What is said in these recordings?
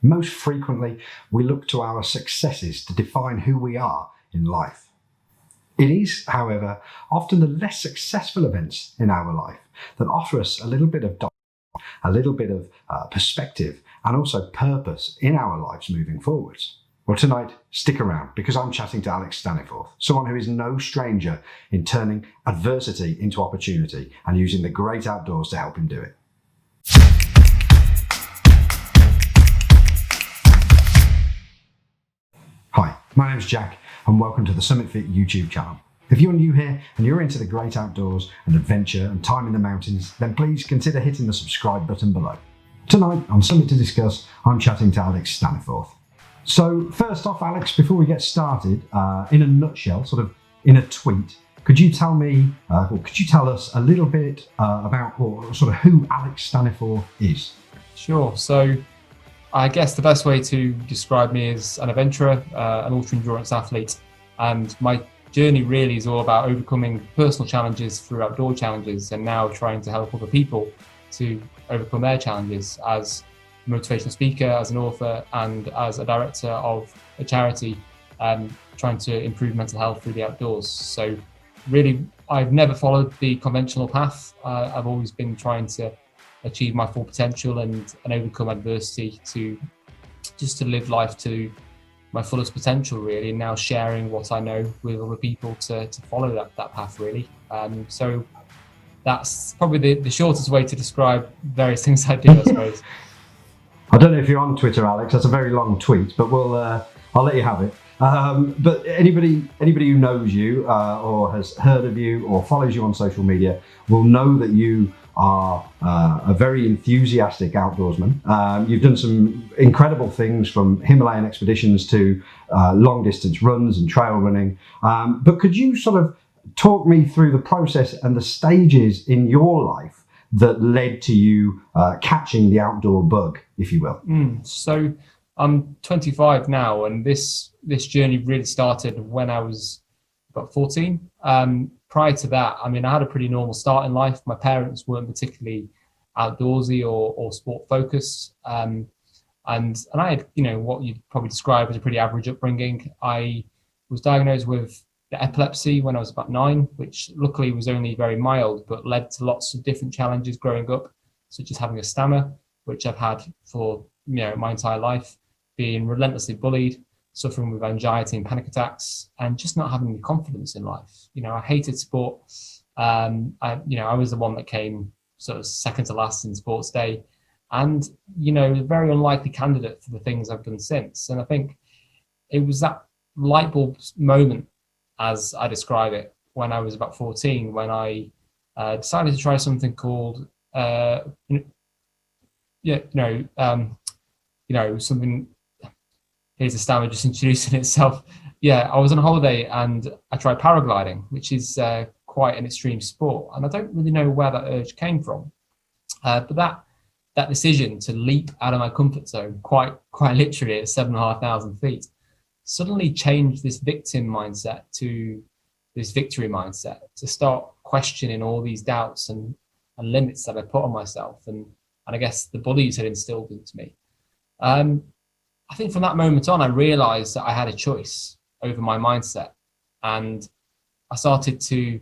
Most frequently, we look to our successes to define who we are in life. It is, however, often the less successful events in our life that offer us a little bit of perspective and also purpose in our lives moving forwards. Well, tonight, stick around because I'm chatting to Alex Staniforth, someone who is no stranger in turning adversity into opportunity and using the great outdoors to help him do it. Hi, my name's Jack and welcome to the Summit Fit YouTube channel. If you're new here and you're into the great outdoors and adventure and time in the mountains, then please consider hitting the subscribe button below. Tonight on Summit to Discuss, I'm chatting to Alex Staniforth. So first off, Alex, before we get started, in a nutshell, sort of in a tweet, could you tell us a little bit about or sort of who Alex Staniforth is? Sure. So I guess the best way to describe me is an adventurer, an ultra-endurance athlete, and my journey really is all about overcoming personal challenges through outdoor challenges and now trying to help other people to overcome their challenges as a motivational speaker, as an author, and as a director of a charity trying to improve mental health through the outdoors. So really, I've never followed the conventional path. I've always been trying to achieve my full potential and overcome adversity to live life to my fullest potential, really, and now sharing what I know with other people to follow that path, really. So that's probably the shortest way to describe various things I do, I suppose. I don't know if you're on Twitter, Alex. That's a very long tweet, but I'll let you have it. But anybody who knows you or has heard of you or follows you on social media will know that you are a very enthusiastic outdoorsman. You've done some incredible things, from Himalayan expeditions to long distance runs and trail running. But could you sort of talk me through the process and the stages in your life that led to you catching the outdoor bug, if you will? So I'm 25 now, and this journey really started when I was about 14. Prior to that, I mean, I had a pretty normal start in life. My parents weren't particularly outdoorsy or sport focused. And I had, what you'd probably describe as a pretty average upbringing. I was diagnosed with epilepsy when I was about 9, which luckily was only very mild, but led to lots of different challenges growing up, such as having a stammer, which I've had for, my entire life, being relentlessly bullied, suffering with anxiety and panic attacks, and just not having any confidence in life. I hated sport. I was the one that came sort of second to last in sports day, and a very unlikely candidate for the things I've done since. And I think it was that light bulb moment, as I describe it, when I was about 14, when I decided to try something called something. Here's a stammer just introducing itself. I was on holiday and I tried paragliding, which is quite an extreme sport. And I don't really know where that urge came from. But that decision to leap out of my comfort zone, quite literally at 7,500 feet, suddenly changed this victim mindset to this victory mindset, to start questioning all these doubts and limits that I put on myself. And I guess the bullies had instilled into me. I think from that moment on, I realized that I had a choice over my mindset, and I started to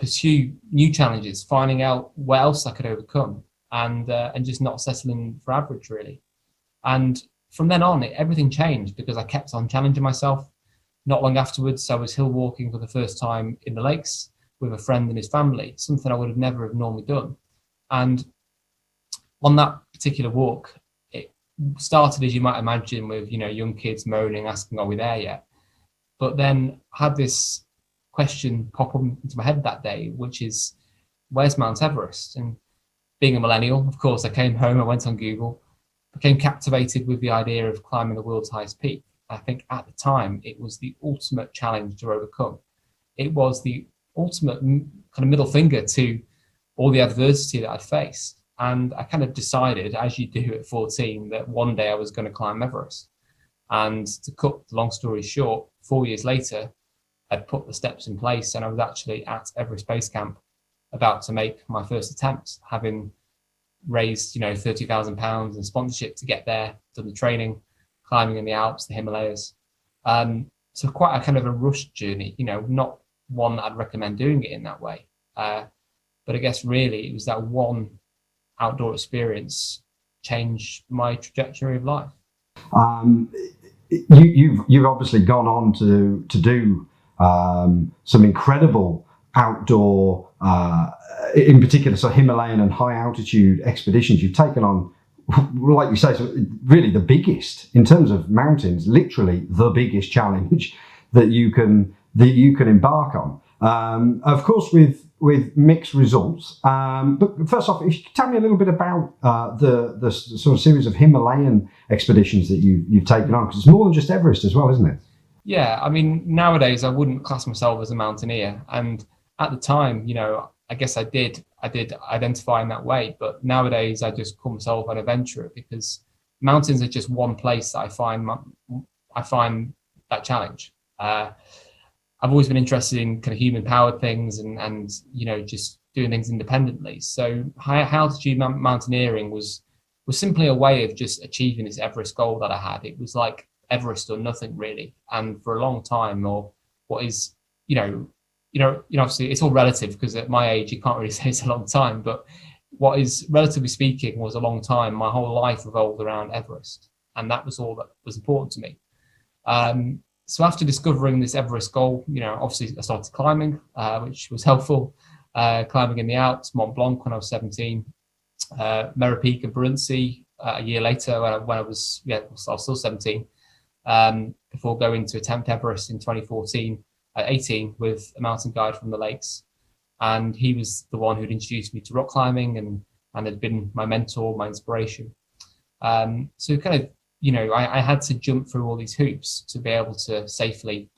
pursue new challenges, finding out what else I could overcome, and just not settling for average, really. And from then on, everything changed because I kept on challenging myself. Not long afterwards, I was hill walking for the first time in the lakes with a friend and his family, something I would have never have normally done. And on that particular walk, it started, as you might imagine, with young kids moaning, asking, "Are we there yet?" But then I had this question pop up into my head that day, which is, where's Mount Everest? And being a millennial, of course, I came home, I went on Google, became captivated with the idea of climbing the world's highest peak. I think at the time it was the ultimate challenge to overcome. It was the ultimate kind of middle finger to all the adversity that I'd faced. And I kind of decided, as you do at 14, that one day I was going to climb Everest. And to cut the long story short, 4 years later, I'd put the steps in place and I was actually at Everest Base Camp about to make my first attempt, having raised, £30,000 in sponsorship to get there, done the training, climbing in the Alps, the Himalayas. So quite a kind of a rushed journey, not one that I'd recommend doing it in that way. But I guess really it was that one outdoor experience changed my trajectory of life. You've obviously gone on to do some incredible outdoor, in particular, so Himalayan and high altitude expeditions. You've taken on, like you say, so really the biggest in terms of mountains, literally the biggest challenge that you can embark on. Of course, with mixed results. But first off, if you could tell me a little bit about the sort of series of Himalayan expeditions that you've taken on, because it's more than just Everest as well, isn't it? Yeah, I mean, nowadays I wouldn't class myself as a mountaineer, and at the time, I guess I did identify in that way. But nowadays, I just call myself an adventurer, because mountains are just one place that I find that challenge. I've always been interested in kind of human powered things and just doing things independently. So high altitude mountaineering was simply a way of just achieving this Everest goal that I had. It was like Everest or nothing really. And for a long time, or what is, obviously it's all relative, because at my age, you can't really say it's a long time, but what is, relatively speaking, was a long time. My whole life revolved around Everest, and that was all that was important to me. So after discovering this Everest goal, obviously I started climbing, which was helpful. Climbing in the Alps, Mont Blanc when I was 17, Merapic and Bruntsea a year later when I was still 17, before going to attempt Everest in 2014 at 18 with a mountain guide from the Lakes. And he was the one who'd introduced me to rock climbing and had been my mentor, my inspiration. So kind of, I had to jump through all these hoops to be able to safely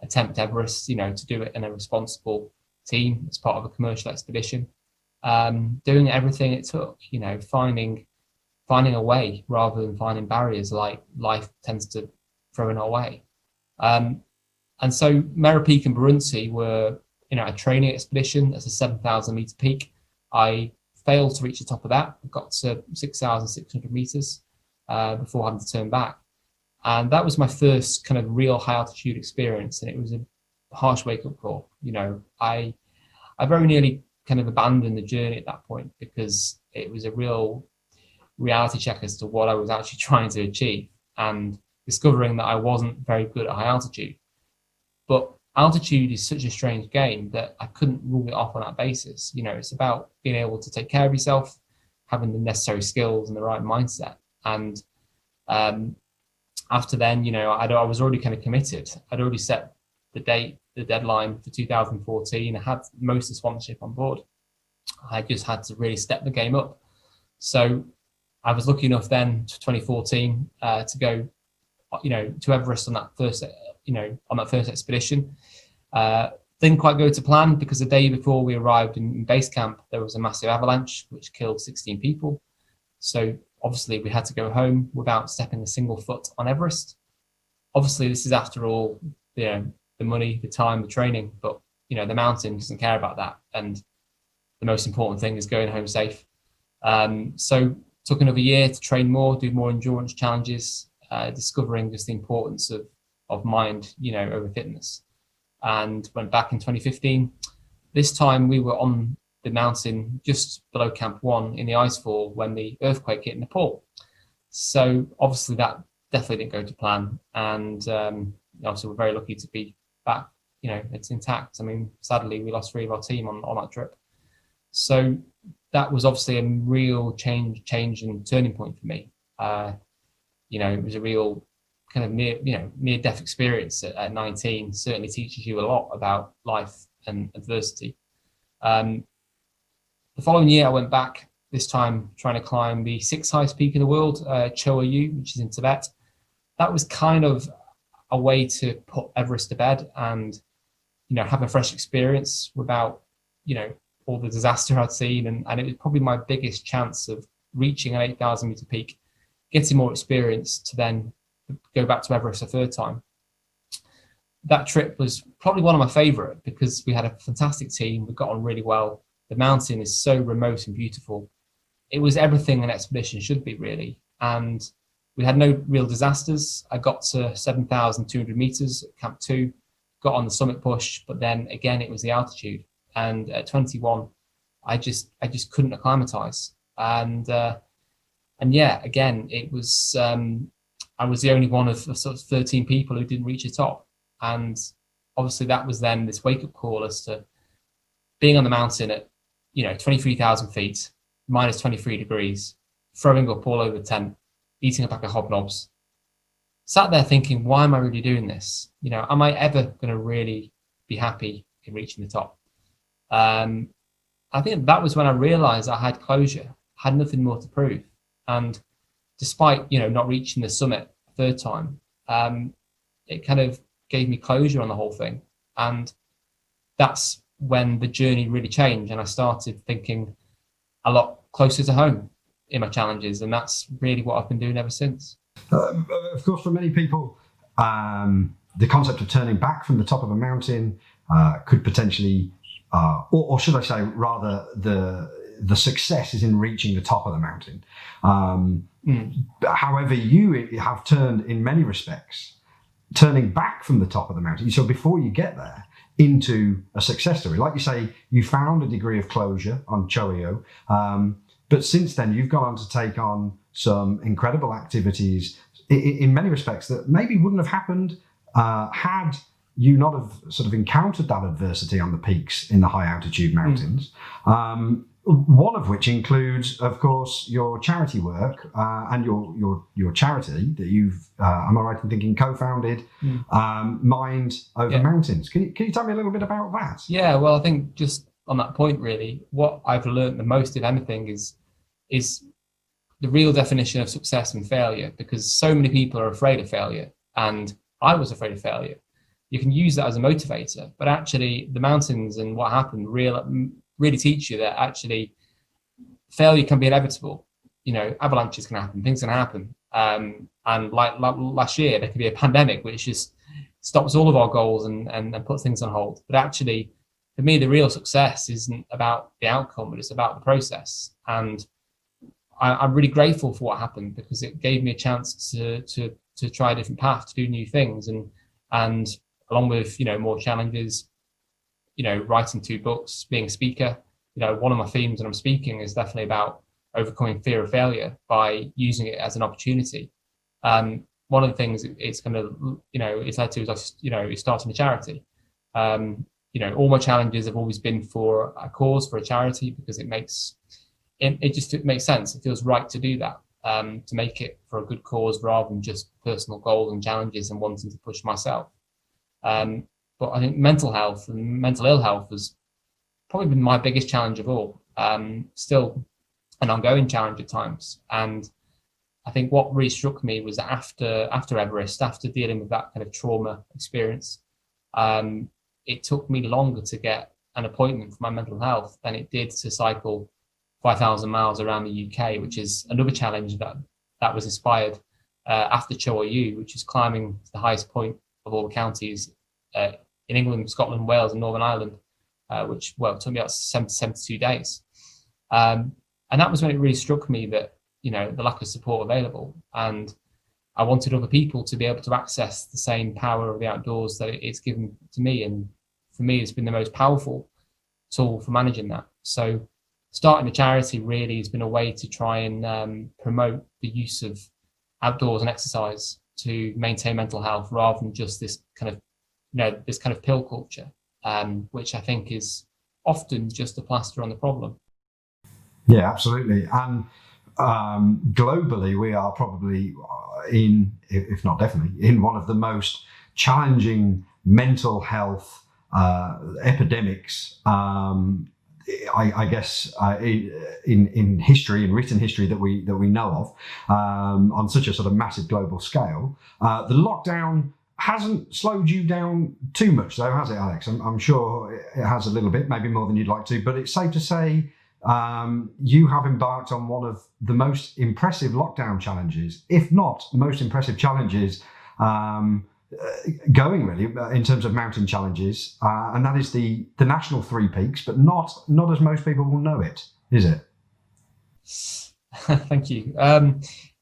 attempt Everest, to do it in a responsible team as part of a commercial expedition, doing everything it took, finding a way rather than finding barriers like life tends to throw in our way. And so Merapic and Bruntsea were, a training expedition. That's a 7,000 meter peak. I failed to reach the top of that. I got to 6,600 meters before having to turn back. And that was my first kind of real high altitude experience. And it was a harsh wake up call. I very nearly kind of abandoned the journey at that point, because it was a real reality check as to what I was actually trying to achieve, and discovering that I wasn't very good at high altitude. But altitude is such a strange game that I couldn't rule it off on that basis. It's about being able to take care of yourself, having the necessary skills and the right mindset. And after then, I was already kind of committed. I'd already set the deadline for 2014. I had most of the sponsorship on board. I just had to really step the game up. So I was lucky enough then to 2014 to go, to Everest on that first expedition. Didn't quite go to plan, because the day before we arrived in base camp, there was a massive avalanche which killed 16 people. So obviously we had to go home without stepping a single foot on Everest. Obviously this is after all, the money, the time, the training, but the mountain doesn't care about that. And the most important thing is going home safe. So took another year to train more, do more endurance challenges, discovering just the importance of mind, over fitness. And went back in 2015. This time we were on the mountain just below Camp 1 in the icefall when the earthquake hit Nepal. So obviously that definitely didn't go to plan. And obviously we're very lucky to be back, it's intact. I mean, sadly we lost 3 of our team on that trip. So that was obviously a real change and turning point for me. It was a real kind of near-death experience at 19. Certainly teaches you a lot about life and adversity. The following year I went back, this time trying to climb the 6th highest peak in the world, Cho Oyu, which is in Tibet. That was kind of a way to put Everest to bed and, have a fresh experience without, all the disaster I'd seen. And it was probably my biggest chance of reaching an 8,000 meter peak, getting more experience to then go back to Everest a third time. That trip was probably one of my favorite, because we had a fantastic team. We got on really well. The mountain is so remote and beautiful. it was everything an expedition should be, really. And we had no real disasters. I got to 7,200 meters at Camp 2, got on the summit push, but then again, it was the altitude. And at 21, I just couldn't acclimatize. And yeah, again, it was, I was the only one of sort of 13 people who didn't reach the top. And obviously that was then this wake up call as to being on the mountain at, 23,000 feet, minus 23 degrees, throwing up all over the tent, eating a pack of hobnobs. Sat there thinking, why am I really doing this? Am I ever going to really be happy in reaching the top? I think that was when I realized I had closure, had nothing more to prove. And despite, not reaching the summit a third time, it kind of gave me closure on the whole thing. And that's when the journey really changed. And I started thinking a lot closer to home in my challenges. And that's really what I've been doing ever since. Of course, for many people, the concept of turning back from the top of a mountain could potentially, or should I say, rather, the success is in reaching the top of the mountain. However, you have turned, in many respects, turning back from the top of the mountain. So before you get there, into a success story. Like you say, you found a degree of closure on Choyo, but since then you've gone on to take on some incredible activities in many respects that maybe wouldn't have happened had you not have sort of encountered that adversity on the peaks in the high altitude mountains. One of which includes, of course, your charity work and your charity that you've, am I right in thinking, co-founded, Mind Over Mountains. Can you tell me a little bit about that? Yeah, well, I think just on that point, really, what I've learned the most, if anything, is the real definition of success and failure, because so many people are afraid of failure, and I was afraid of failure. You can use that as a motivator, but actually the mountains and what happened really teach you that actually failure can be inevitable. Avalanches can happen, things can happen. And like last year, there could be a pandemic which just stops all of our goals and puts things on hold. But actually, for me, the real success isn't about the outcome, but it's about the process. And I'm really grateful for what happened, because it gave me a chance to try a different path, to do new things. And along with, more challenges, writing 2 books, being a speaker, one of my themes when I'm speaking is definitely about overcoming fear of failure by using it as an opportunity. One of the things it's going to, it's led to is starting a charity. All my challenges have always been for a cause, for a charity, because it makes sense. It feels right to do that, to make it for a good cause rather than just personal goals and challenges and wanting to push myself. But I think mental health and mental ill health has probably been my biggest challenge of all. Still an ongoing challenge at times. And I think what really struck me was that after Everest, after dealing with that kind of trauma experience, it took me longer to get an appointment for my mental health than it did to cycle 5,000 miles around the UK, which is another challenge that was inspired after Choyu, which is climbing to the highest point of all the counties in England, Scotland, Wales, and Northern Ireland, which took me about 72 days. And that was when it really struck me that, the lack of support available. And I wanted other people to be able to access the same power of the outdoors that it's given to me. And for me, it's been the most powerful tool for managing that. So starting a charity really has been a way to try and promote the use of outdoors and exercise to maintain mental health, rather than just this kind of pill culture, which I think is often just a plaster on the problem. Yeah, absolutely. And globally, we are probably in, if not definitely, in one of the most challenging mental health epidemics, I guess, in history, in written history that we know of, on such a sort of massive global scale. The lockdown hasn't slowed you down too much, though, has it, Alex? I'm sure it has a little bit, maybe more than you'd like to, but it's safe to say you have embarked on one of the most impressive lockdown challenges, if not most impressive challenges going, really, in terms of mountain challenges, and that is the National Three Peaks, but not as most people will know it, is it? Thank you.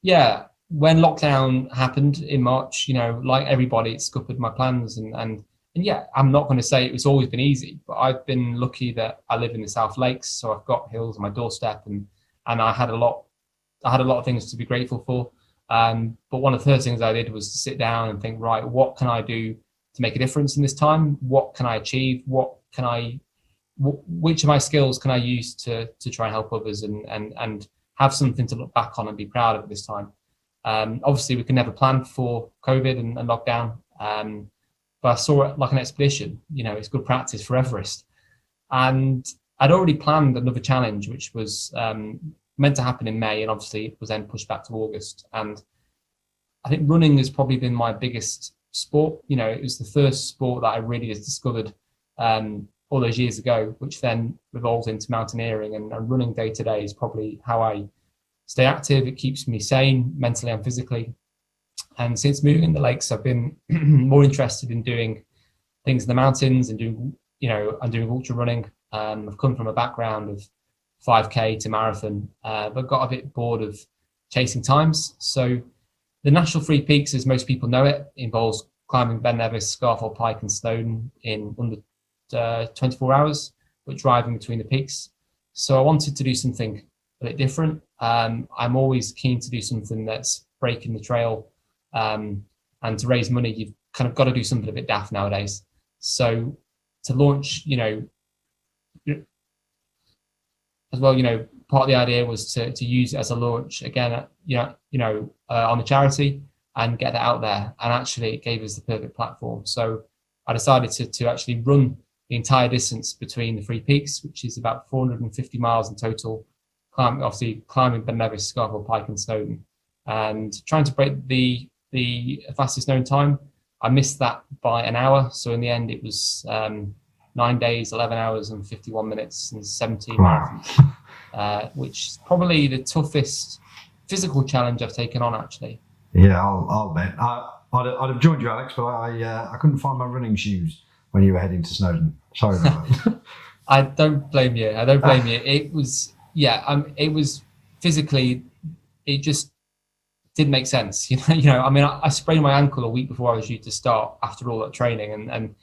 Yeah, when lockdown happened in March, like everybody, it scuppered my plans, and yeah, I'm not going to say it's always been easy, but I've been lucky that I live in the South Lakes, so I've got hills on my doorstep, and I had a lot of things to be grateful for. But one of the first things I did was to sit down and think, right, what can I do to make a difference in this time? What can I achieve? Which of my skills can I use to try and help others and have something to look back on and be proud of at this time? Obviously, we can never plan for COVID and lockdown, but I saw it like an expedition. It's good practice for Everest. And I'd already planned another challenge, which was meant to happen in May, and obviously it was then pushed back to August. And I think running has probably been my biggest sport. It was the first sport that I really discovered all those years ago, which then evolved into mountaineering, and running day to day is probably how I stay active. It keeps me sane mentally and physically. And since moving in the lakes, I've been more interested in doing things in the mountains and doing ultra running. I've come from a background of 5K to marathon, but got a bit bored of chasing times. So the National Three Peaks, as most people know it, involves climbing Ben Nevis, Scafell Pike and Snowdon in under 24 hours, but driving between the peaks. So I wanted to do something a bit different. I'm always keen to do something that's breaking the trail, and to raise money, you've kind of got to do something a bit daft nowadays. So to launch, as well, part of the idea was to use it as a launch again, on the charity and get that out there. And actually, it gave us the perfect platform. So I decided to actually run the entire distance between the three peaks, which is about 450 miles in total, climbing Ben Nevis, Scafell Pike and Snowdon, and trying to break the fastest known time. I missed that by an hour. So in the end, it was 9 days, 11 hours and 51 minutes and 17 marathons, which is probably the toughest physical challenge I've taken on, actually. Yeah, I'll bet. I'd have joined you, Alex, but I couldn't find my running shoes when you were heading to Snowdon. Sorry about that. I don't blame you. It was, it was physically, it just didn't make sense. I sprained my ankle a week before I was due to start after all that training, and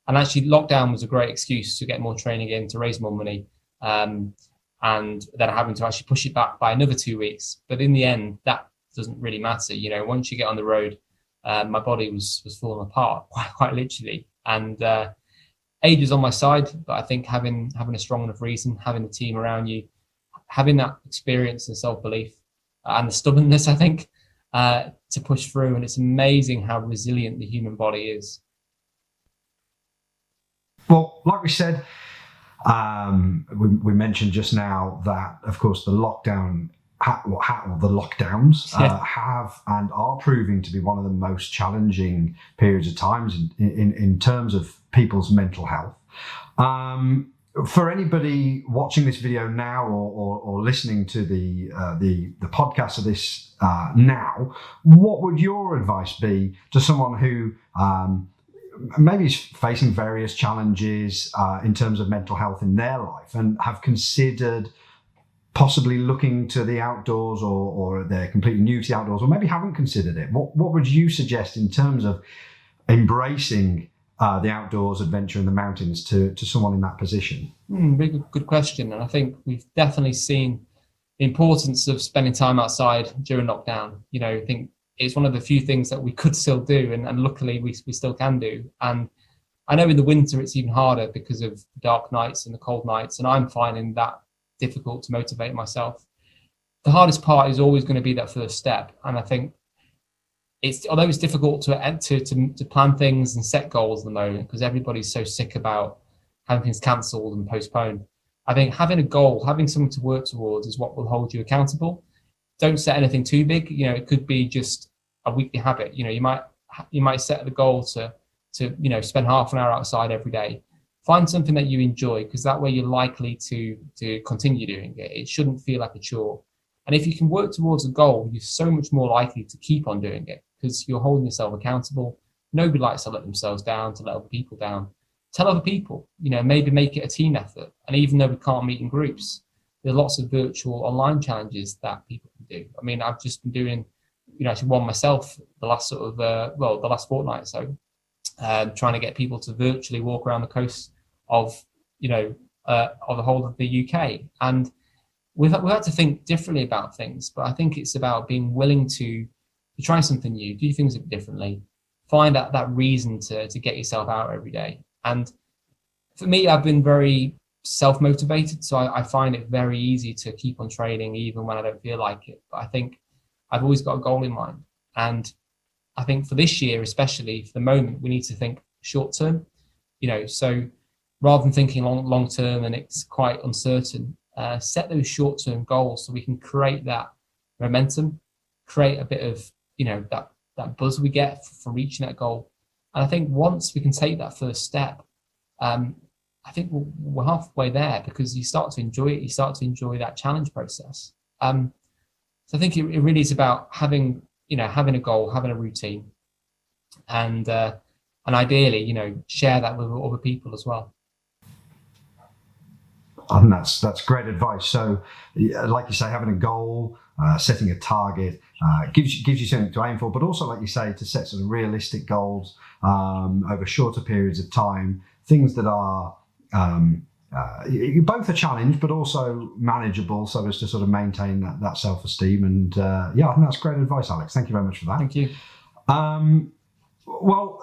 actually lockdown was a great excuse to get more training in, to raise more money, and then having to actually push it back by another 2 weeks. But in the end, that doesn't really matter. Once you get on the road, my body was falling apart quite literally, and age is on my side, but I think having a strong enough reason, having the team around you, having that experience and self-belief, and the stubbornness, I think, to push through. And it's amazing how resilient the human body is. Well, like we said, we mentioned just now that, of course, the lockdowns have and are proving to be one of the most challenging periods of times in terms of people's mental health. For anybody watching this video now or listening to the podcast of this now, what would your advice be to someone who maybe is facing various challenges in terms of mental health in their life and have considered possibly looking to the outdoors, or they're completely new to the outdoors, or maybe haven't considered it? What would you suggest in terms of embracing the outdoors, adventure in the mountains to someone in that position? Really good question. And I think we've definitely seen the importance of spending time outside during lockdown. I think it's one of the few things that we could still do, and luckily we still can do. And I know in the winter it's even harder because of the dark nights and the cold nights, and I'm finding that difficult to motivate myself. The hardest part is always going to be that first step, and I think although it's difficult to plan things and set goals at the moment, because everybody's so sick about having things cancelled and postponed. I think having a goal, having something to work towards, is what will hold you accountable. Don't set anything too big. It could be just a weekly habit. You might set the goal to spend half an hour outside every day. Find something that you enjoy, because that way you're likely to continue doing it. It shouldn't feel like a chore. And if you can work towards a goal, you're so much more likely to keep on doing it, because you're holding yourself accountable. Nobody likes to let themselves down, to let other people down. Tell other people, maybe make it a team effort. And even though we can't meet in groups, there's lots of virtual online challenges that people can do. I mean, I've just been doing, actually one myself the last sort of, the last fortnight or so, trying to get people to virtually walk around the coast of the whole of the UK. And we've had to think differently about things, but I think it's about being willing to try something new, do things differently, find out that reason to get yourself out every day. And for me, I've been very self-motivated, so I find it very easy to keep on training even when I don't feel like it. But I think I've always got a goal in mind. And I think for this year, especially for the moment, we need to think short term, so rather than thinking long term and it's quite uncertain, set those short term goals so we can create that momentum, create a bit of, that buzz we get from reaching that goal. And I think once we can take that first step, I think we're halfway there, because you start to enjoy it. You start to enjoy that challenge process. So I think it really is about having a goal, having a routine, and ideally, share that with other people as well. And that's great advice. So, like you say, having a goal, setting a target, gives you something to aim for, but also, like you say, to set sort of realistic goals over shorter periods of time, things that are both a challenge but also manageable, so as to sort of maintain that self-esteem. And I think that's great advice, Alex. Thank you very much for that. Thank you. Well,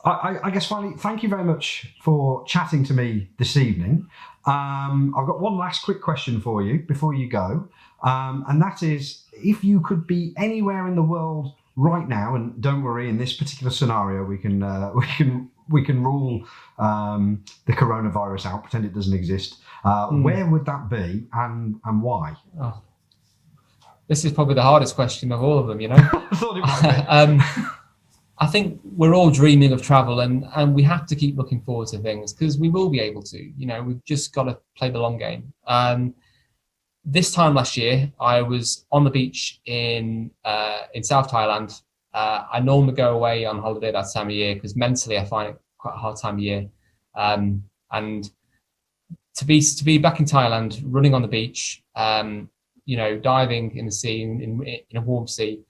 I guess finally, thank you very much for chatting to me this evening. I've got one last quick question for you before you go, and that is, if you could be anywhere in the world right now, and don't worry, in this particular scenario, we can rule the coronavirus out, pretend it doesn't exist. Where would that be, and why? Oh, this is probably the hardest question of all of them. I thought it might be. I think we're all dreaming of travel, and we have to keep looking forward to things, because we will be able to. We've just got to play the long game. This time last year, I was on the beach in South Thailand. I normally go away on holiday that time of year because mentally I find it quite a hard time of year. And to be back in Thailand, running on the beach, diving in the sea, in a warm sea,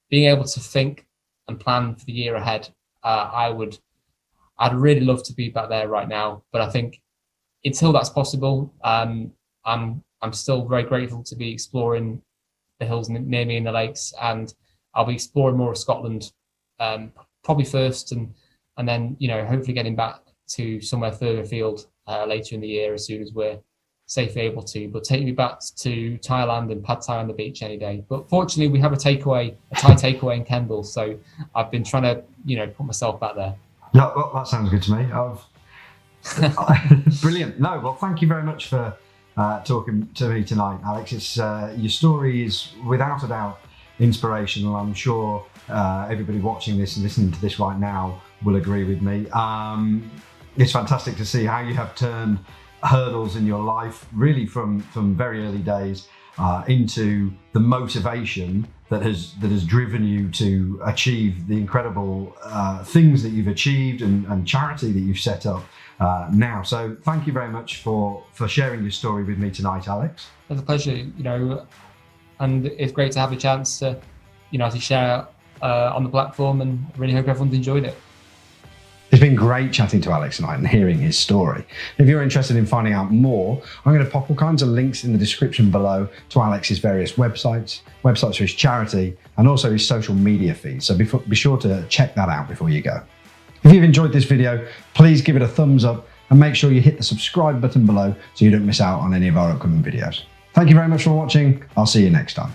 being able to think and plan for the year ahead, I'd really love to be back there right now. But I think until that's possible, I'm still very grateful to be exploring the hills near me and the lakes, and I'll be exploring more of Scotland, probably first, and then hopefully getting back to somewhere further afield later in the year as soon as we're safely able to. But take me back to Thailand and Pad Thai on the beach any day. But fortunately, we have a Thai takeaway in Kendal, so I've been trying to put myself back there. No, well, that sounds good to me. Brilliant. No, well, thank you very much for talking to me tonight, Alex. It's your story is without a doubt inspirational. I'm sure everybody watching this and listening to this right now will agree with me. It's fantastic to see how you have turned hurdles in your life, really from very early days, into the motivation that has driven you to achieve the incredible things that you've achieved and charity that you've set up now. So thank you very much for sharing your story with me tonight, Alex. It's a pleasure, and it's great to have a chance to, to share on the platform, and really hope everyone's enjoyed it. It's been great chatting to Alex tonight and hearing his story. If you're interested in finding out more, I'm going to pop all kinds of links in the description below to Alex's various websites for his charity, and also his social media feeds. So be sure to check that out before you go. If you've enjoyed this video, please give it a thumbs up and make sure you hit the subscribe button below so you don't miss out on any of our upcoming videos. Thank you very much for watching. I'll see you next time.